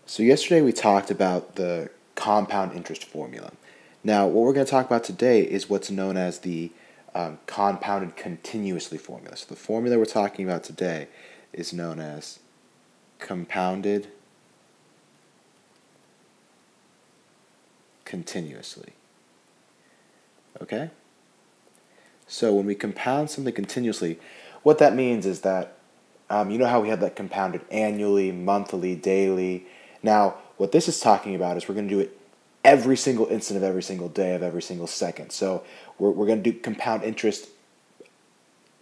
So yesterday we talked about the compound interest formula. Now what we're going to talk about today is what's known as the compounded continuously formula. So the formula we're talking about today is known as compounded continuously. Okay? So when we compound something continuously, what that means is that you know how we have that compounded annually, monthly, daily. Now, what this is talking about is we're going to do it every single instant of every single day of every single second. So we're going to do compound interest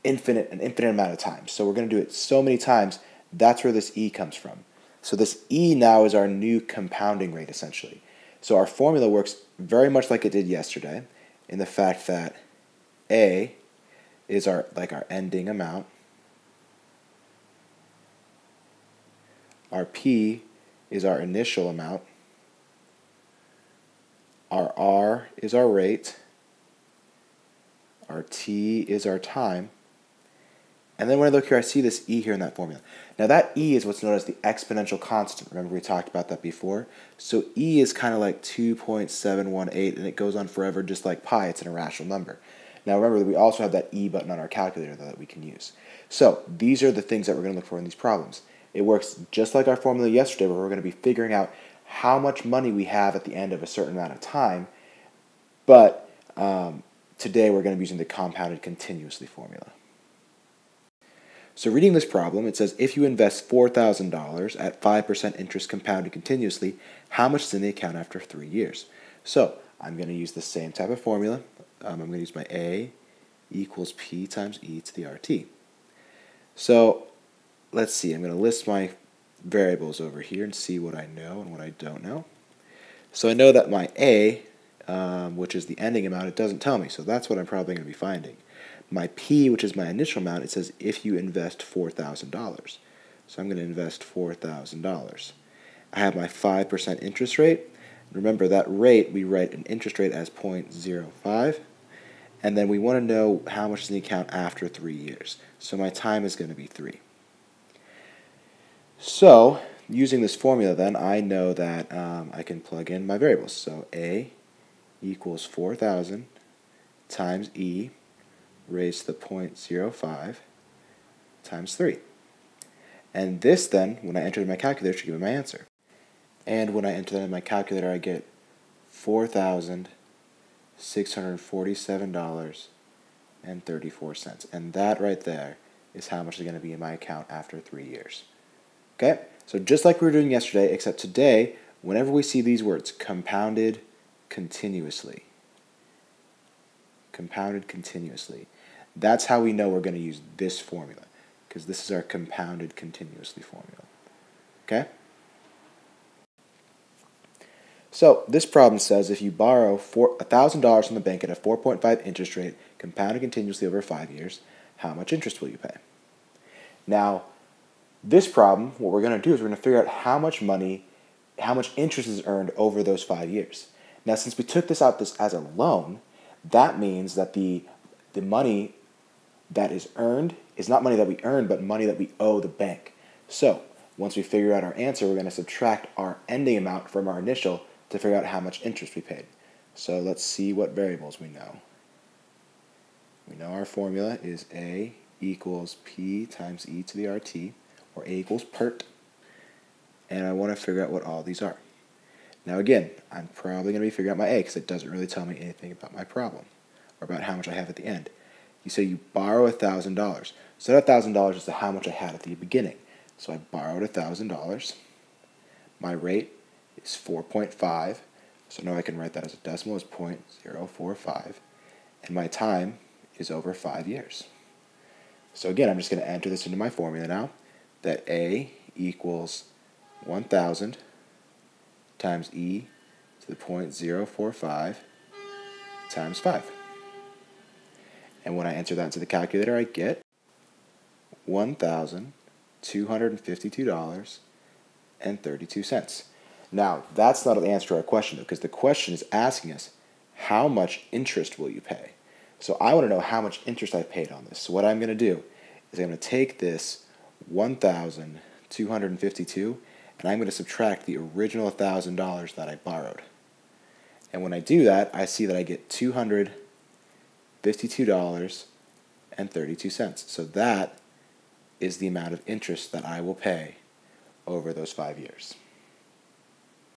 an infinite amount of times. So we're going to do it so many times. That's where this E comes from. So this E now is our new compounding rate, essentially. So our formula works very much like it did yesterday in the fact that A is our ending amount. Our P is our initial amount. Our R is our rate. Our T is our time. And then when I look here, I see this E here in that formula. Now that E is what's known as the exponential constant. Remember we talked about that before? So E is kind of like 2.718, and it goes on forever just like pi. It's an irrational number. Now remember that we also have that E button on our calculator that we can use. So these are the things that we're going to look for in these problems. It works just like our formula yesterday, where we're going to be figuring out how much money we have at the end of a certain amount of time, but today we're going to be using the compounded continuously formula. So reading this problem, it says if you invest $4,000 at 5% interest compounded continuously, how much is in the account after 3 years? So I'm going to use the same type of formula. I'm going to use my A equals P times E to the RT. So let's see, I'm going to list my variables over here and see what I know and what I don't know. So I know that my A, which is the ending amount, it doesn't tell me, so that's what I'm probably going to be finding. My P, which is my initial amount, it says if you invest $4,000. So I'm going to invest $4,000. I have my 5% interest rate. Remember that rate, we write an interest rate as 0.05. And then we want to know how much is in the account after 3 years. So my time is going to be 3. So using this formula then, I know that I can plug in my variables. So A equals 4,000 times E raised to the 0.05 times 3. And this then, when I enter in my calculator, should give me my answer. And when I enter that in my calculator, I get $4,647.34. And that right there is how much is going to be in my account after 3 years. Okay? So just like we were doing yesterday, except today, whenever we see these words, compounded continuously, that's how we know we're going to use this formula, because this is our compounded continuously formula. Okay? So this problem says if you borrow $1,000 from the bank at a 4.5 interest rate, compounded continuously over 5 years, how much interest will you pay? Now, this problem, what we're going to do is we're going to figure out how much interest is earned over those 5 years. Now, since we took this out as a loan, that means that the money that is earned is not money that we earn, but money that we owe the bank. So once we figure out our answer, we're going to subtract our ending amount from our initial to figure out how much interest we paid. So let's see what variables we know. We know our formula is A equals P times E to the RT, or A equals PERT, and I want to figure out what all these are. Now again, I'm probably going to be figuring out my A because it doesn't really tell me anything about my problem or about how much I have at the end. You say you borrow $1,000. So that $1,000 is how much I had at the beginning. So I borrowed $1,000. My rate is 4.5. So now I can write that as a decimal as 0.045. And my time is over 5 years. So again, I'm just going to enter this into my formula now, that A equals 1,000 times E to the 0.045 times 5. And when I enter that into the calculator, I get $1,252.32. Now, that's not an answer to our question, because the question is asking us, how much interest will you pay? So I want to know how much interest I paid on this. So what I'm going to do is I'm going to take this 1,252 and I'm going to subtract the original $1,000 that I borrowed. And when I do that, I see that I get $252.32. So that is the amount of interest that I will pay over those 5 years.